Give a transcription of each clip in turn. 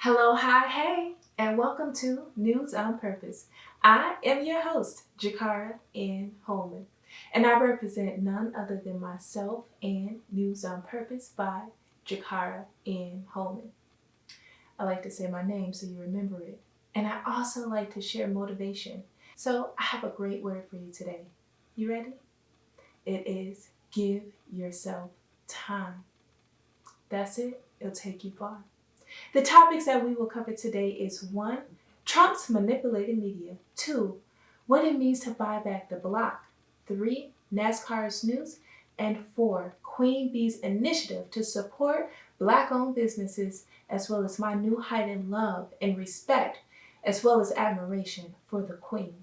Hello, hi, hey, and welcome to News on Purpose. I am your host, Jakara N. Holman, and I represent none other than myself and News on Purpose by Jakara N. Holman. I like to say my name so you remember it, and I also like to share motivation. So I have a great word for you today. You ready? It is give yourself time. That's it. It'll take you far. The topics that we will cover today is 1. Trump's manipulated media. 2. What it means to buy back the block. 3. NASCAR's news. And 4. Queen Bee's initiative to support Black-owned businesses, as well as my new heightened love and respect, as well as admiration for the Queen.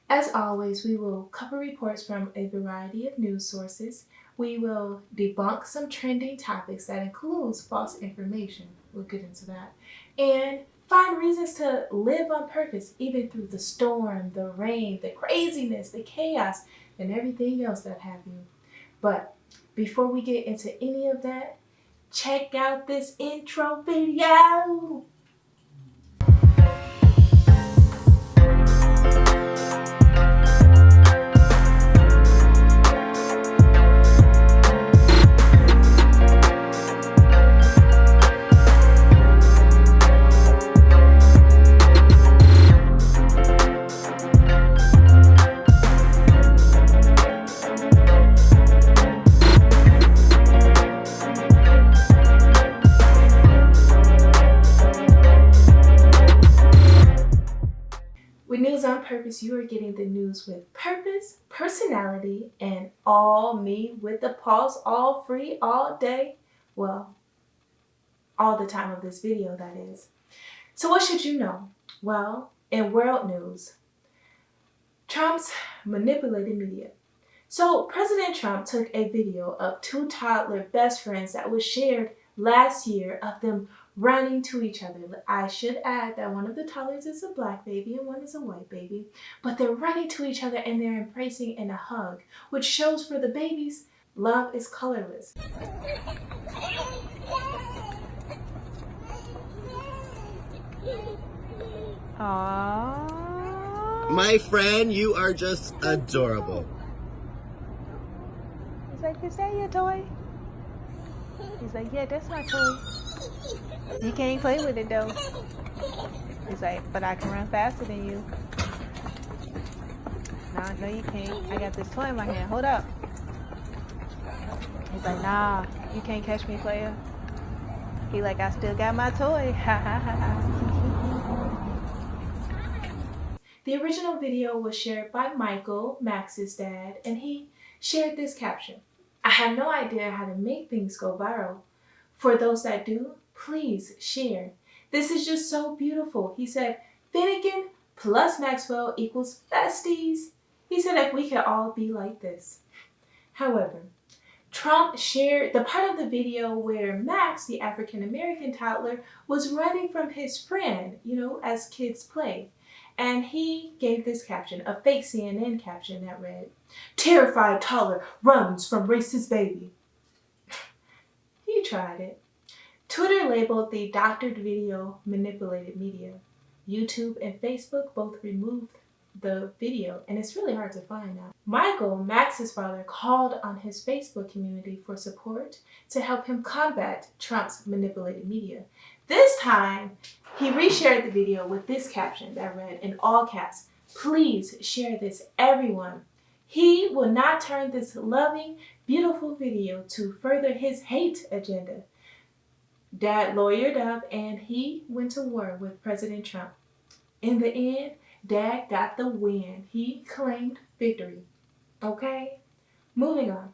As always, we will cover reports from a variety of news sources. We will debunk some trending topics that includes false information. We'll get into that. And find reasons to live on purpose, even through the storm, the rain, the craziness, the chaos, and everything else that have you. But before we get into any of that, check out this intro video. With News on Purpose, you are getting the news with purpose, personality, and all me with the pulse, all free, all day. Well, all the time of this video, that is. So what should you know? Well, in world news, Trump's manipulated media. So President Trump took a video of 2 toddler best friends that was shared last year of them running to each other. I should add that one of the toddlers is a black baby and one is a white baby, but they're running to each other and they're embracing in a hug, which shows for the babies, love is colorless. Aww. My friend, you are just adorable. He's like, is that your toy? He's like, yeah, that's my toy. You can't play with it though. He's like, but I can run faster than you. Nah, no you can't. I got this toy in my hand. Hold up. He's like, nah, you can't catch me, player. He like, I still got my toy. Ha ha ha ha. The original video was shared by Michael, Max's dad, and he shared this caption. I have no idea how to make things go viral. For those that do, please share. This is just so beautiful. He said, Finnegan plus Maxwell equals besties. He said if we could all be like this. However, Trump shared the part of the video where Max, the African-American toddler, was running from his friend, as kids play. And he gave this caption, a fake CNN caption that read, terrified toddler runs from racist baby. He tried it. Twitter labeled the doctored video manipulated media. YouTube and Facebook both removed the video, and it's really hard to find now. Michael, Max's father, called on his Facebook community for support to help him combat Trump's manipulated media. This time, he reshared the video with this caption that read in all caps, please share this, everyone. He will not turn this loving, beautiful video to further his hate agenda. Dad lawyered up and he went to war with President Trump. In the end, Dad got the win. He claimed victory. Okay? Moving on.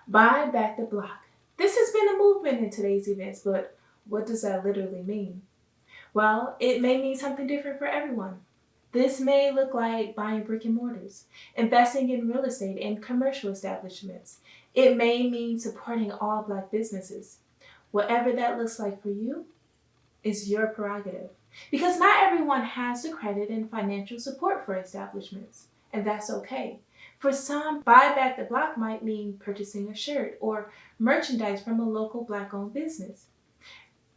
Buy back the block. This has been a movement in today's events, but what does that literally mean? Well, it may mean something different for everyone. This may look like buying brick and mortars, investing in real estate and commercial establishments. It may mean supporting all Black businesses. Whatever that looks like for you is your prerogative. Because not everyone has the credit and financial support for establishments, and that's okay. For some, buy back the block might mean purchasing a shirt or merchandise from a local Black-owned business.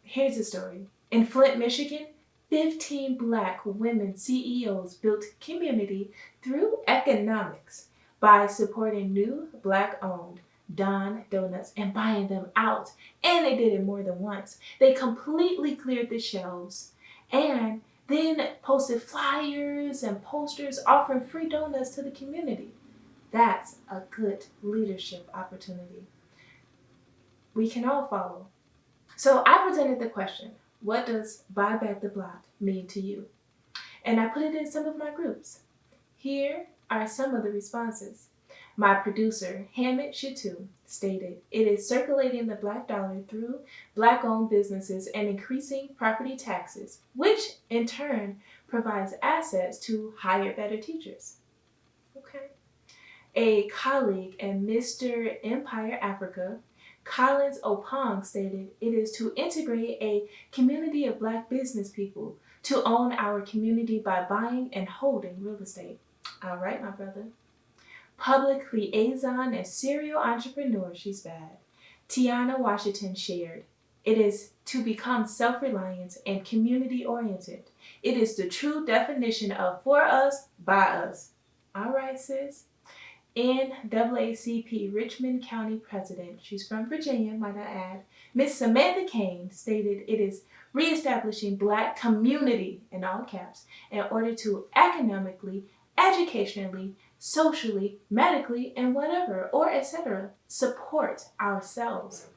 Here's the story. In Flint, Michigan, 15 Black women CEOs built community through economics by supporting new Black-owned Don Donuts and buying them out. And they did it more than once. They completely cleared the shelves and then posted flyers and posters offering free donuts to the community. That's a good leadership opportunity we can all follow. So I presented the question, what does buy back the block mean to you? And I put it in some of my groups. Here are some of the responses. My producer, Hamid Shitu, stated, it is circulating the Black dollar through Black-owned businesses and increasing property taxes, which in turn provides assets to hire better teachers. Okay. A colleague at Mr. Empire Africa, Collins Opong, stated, it is to integrate a community of Black business people to own our community by buying and holding real estate. All right, my brother. Public liaison and serial entrepreneur, she's bad. Tiana Washington shared, it is to become self-reliant and community-oriented. It is the true definition of for us, by us. All right, sis. NAACP Richmond County President, she's from Virginia, might I add, Miss Samantha Kane stated it is reestablishing Black community, in all caps, in order to economically, educationally, socially, medically, and whatever, or etc., support ourselves.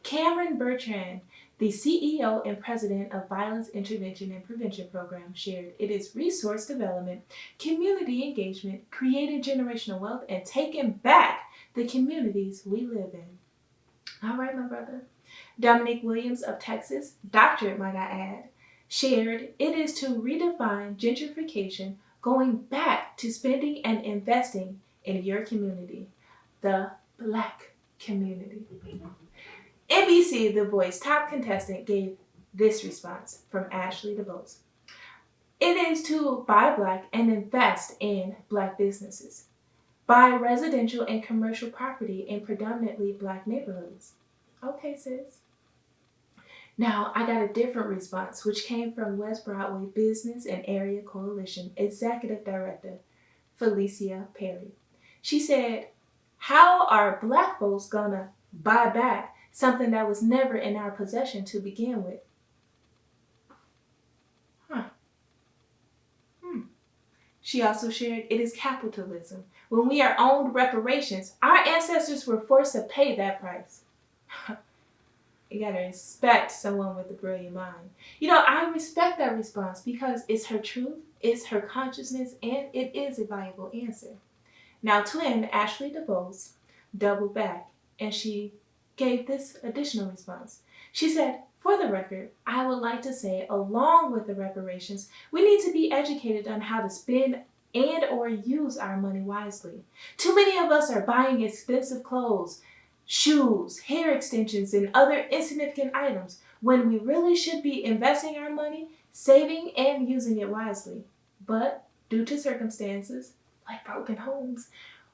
Cameron Bertrand, the CEO and president of Violence Intervention and Prevention Program, shared it is resource development, community engagement, creating generational wealth, and taking back the communities we live in. All right, my brother. Dominic Williams of Texas, doctorate might I add, shared it is to redefine gentrification, going back to spending and investing in your community, the Black community. NBC The Voice top contestant gave this response from Ashley DeVos. It is to buy Black and invest in Black businesses. Buy residential and commercial property in predominantly Black neighborhoods. Okay, sis. Now, I got a different response, which came from West Broadway Business and Area Coalition Executive Director Felicia Perry. She said, how are Black folks gonna buy back something that was never in our possession to begin with? She also shared, it is capitalism. When we are owed reparations, our ancestors were forced to pay that price. You gotta respect someone with a brilliant mind. You know, I respect that response because it's her truth, it's her consciousness, and it is a valuable answer. Now, twin Ashley DeVos doubled back, and she gave this additional response. She said, for the record, I would like to say, along with the reparations, we need to be educated on how to spend and or use our money wisely. Too many of us are buying expensive clothes, shoes, hair extensions, and other insignificant items when we really should be investing our money, saving, and using it wisely. But due to circumstances, like broken homes,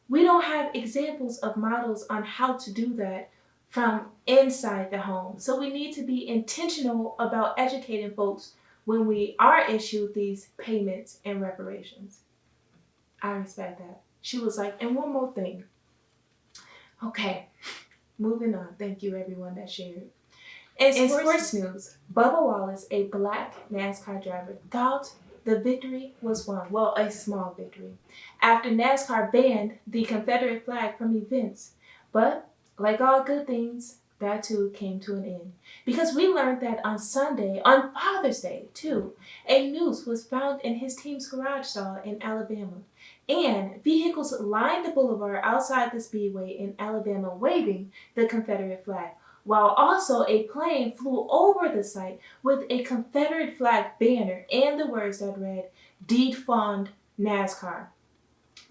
we don't have examples of models on how to do that from inside the home. So we need to be intentional about educating folks when we are issued these payments and reparations. I respect that. She was like, and one more thing. Okay, moving on. Thank you everyone that shared. In sports news, Bubba Wallace, a Black NASCAR driver, thought the victory was won. Well, a small victory. After NASCAR banned the Confederate flag from events. But like all good things, that too came to an end. Because we learned that on Sunday, on Father's Day too, a noose was found in his team's garage stall in Alabama. And vehicles lined the boulevard outside the speedway in Alabama waving the Confederate flag, while also a plane flew over the site with a Confederate flag banner and the words that read, Defund NASCAR.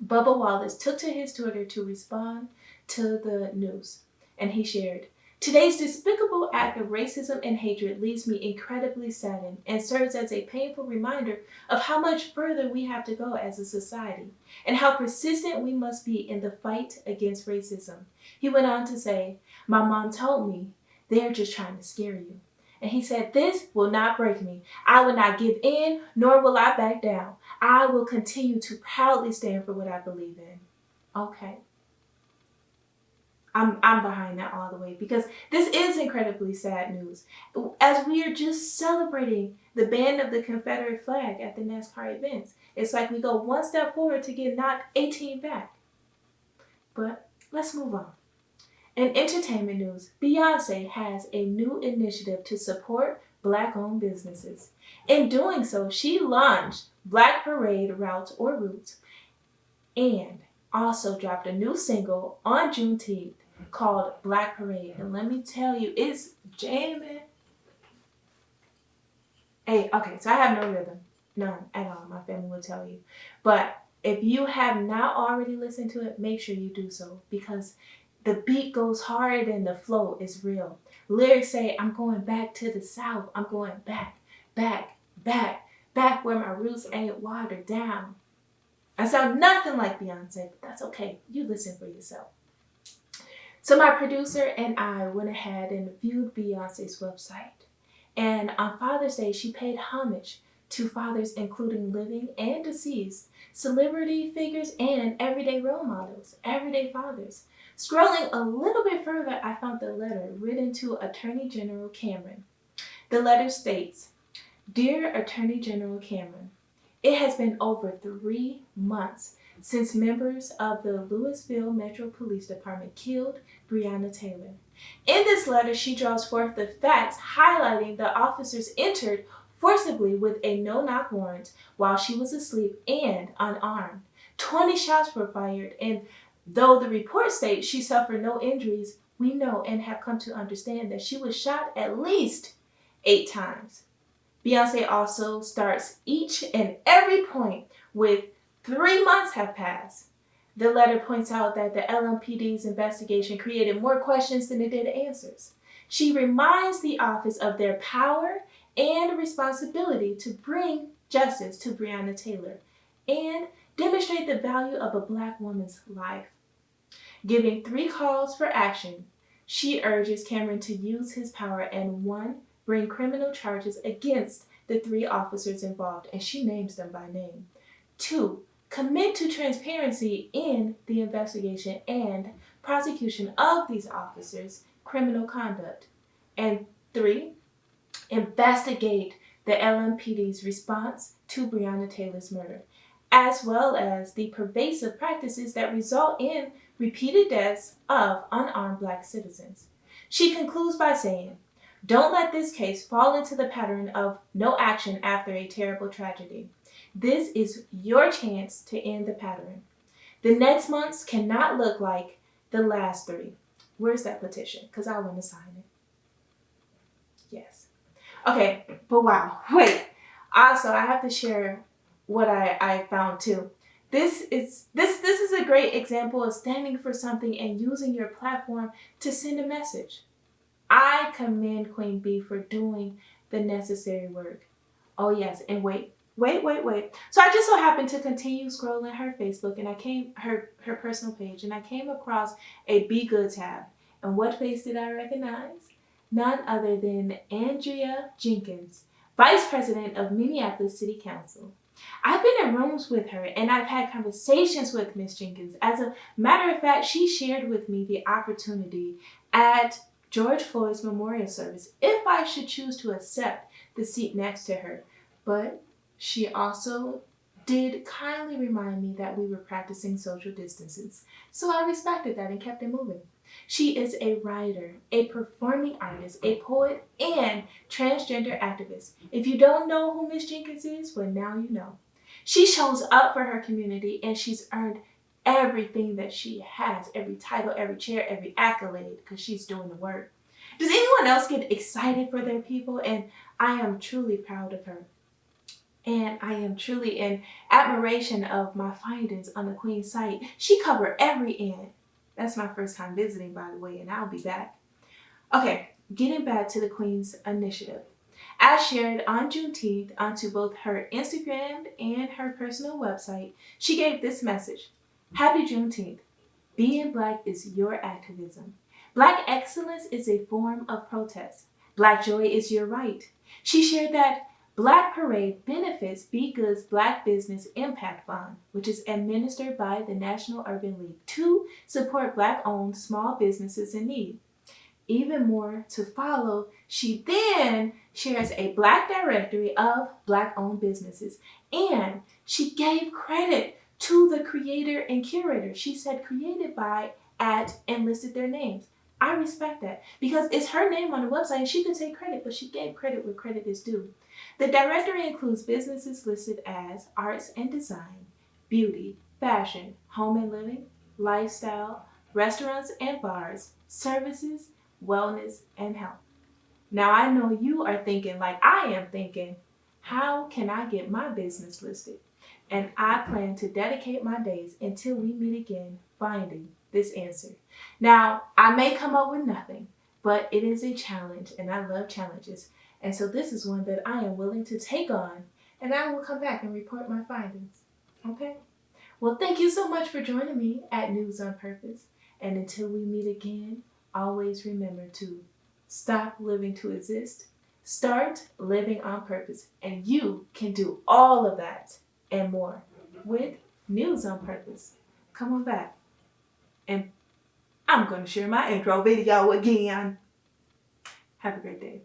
Bubba Wallace took to his Twitter to respond to the news, and he shared, today's despicable act of racism and hatred leaves me incredibly saddened and serves as a painful reminder of how much further we have to go as a society and how persistent we must be in the fight against racism. He went on to say, my mom told me they're just trying to scare you. And he said, "This will not break me. I will not give in, nor will I back down. I will continue to proudly stand for what I believe in." Okay. I'm behind that all the way because this is incredibly sad news. As we are just celebrating the ban of the Confederate flag at the NASCAR events, it's like we go one step forward to get knocked 18 back. But let's move on. In entertainment news, Beyonce has a new initiative to support Black-owned businesses. In doing so, she launched Black Parade routes and also dropped a new single on Juneteenth called Black Parade. And let me tell you, it's jamming. Hey, okay, so I have no rhythm. None at all. My family will tell you. But if you have not already listened to it, make sure you do so because the beat goes hard and the flow is real. Lyrics say, "I'm going back to the South. I'm going back, back, back, back where my roots ain't watered down." I sound nothing like Beyonce, but that's okay. You listen for yourself. So my producer and I went ahead and viewed Beyonce's website. And on Father's Day, she paid homage to fathers including living and deceased, celebrity figures, and everyday role models, everyday fathers. Scrolling a little bit further, I found the letter written to Attorney General Cameron. The letter states, "Dear Attorney General Cameron, it has been over 3 months since members of the Louisville Metro Police Department killed Breonna Taylor. In this letter, she draws forth the facts highlighting the officers entered forcibly with a no-knock warrant while she was asleep and unarmed. 20 shots were fired, and though the report states she suffered no injuries, we know and have come to understand that she was shot at least 8 times. Beyonce also starts each and every point with 3 months have passed. The letter points out that the LMPD's investigation created more questions than it did answers. She reminds the office of their power and responsibility to bring justice to Breonna Taylor and demonstrate the value of a Black woman's life. Giving 3 calls for action, she urges Cameron to use his power and 1, bring criminal charges against the 3 officers involved, and she names them by name. 2, commit to transparency in the investigation and prosecution of these officers' criminal conduct. And 3, investigate the LMPD's response to Breonna Taylor's murder, as well as the pervasive practices that result in repeated deaths of unarmed Black citizens. She concludes by saying, "Don't let this case fall into the pattern of no action after a terrible tragedy. This is your chance to end the pattern. The next months cannot look like the last 3. Where's that petition? Because I want to sign it. Yes. Okay, but wow. Wait. Also, I have to share what I found too. This is a great example of standing for something and using your platform to send a message. I commend Queen Bee for doing the necessary work. Oh yes, and wait. So I just so happened to continue scrolling her Facebook and her personal page, and I came across a BeyGOOD tab. And what face did I recognize? None other than Andrea Jenkins, Vice President of Minneapolis City Council. I've been in rooms with her and I've had conversations with Miss Jenkins. As a matter of fact, she shared with me the opportunity at George Floyd's memorial service if I should choose to accept the seat next to her. But she also did kindly remind me that we were practicing social distances. So I respected that and kept it moving. She is a writer, a performing artist, a poet, and transgender activist. If you don't know who Miss Jenkins is, well, now you know. She shows up for her community and she's earned everything that she has, every title, every chair, every accolade, because she's doing the work. Does anyone else get excited for their people? And I am truly proud of her. And I am truly in admiration of my findings on the Queen's site. She covered every end. That's my first time visiting, by the way, and I'll be back. Okay, getting back to the Queen's initiative. As shared on Juneteenth onto both her Instagram and her personal website, she gave this message. Happy Juneteenth. Being Black is your activism. Black excellence is a form of protest. Black Joy is your right. She shared that Black Parade benefits BeyGOOD's Black Business Impact Fund, which is administered by the National Urban League to support Black-owned small businesses in need. Even more to follow, she then shares a Black directory of Black-owned businesses, and she gave credit to the creator and curator. She said created by, at, and listed their names. I respect that because it's her name on the website and she could take credit, but she gave credit where credit is due. The directory includes businesses listed as arts and design, beauty, fashion, home and living, lifestyle, restaurants and bars, services, wellness, and health. Now I know you are thinking like I am thinking, how can I get my business listed? And I plan to dedicate my days until we meet again finding this answer. Now, I may come up with nothing, but it is a challenge and I love challenges. And so this is one that I am willing to take on and I will come back and report my findings. Okay? Well, thank you so much for joining me at News on Purpose. And until we meet again, always remember to stop living to exist, start living on purpose, and you can do all of that and more with News on Purpose. Come on back. And I'm going to share my intro video again. Have a great day.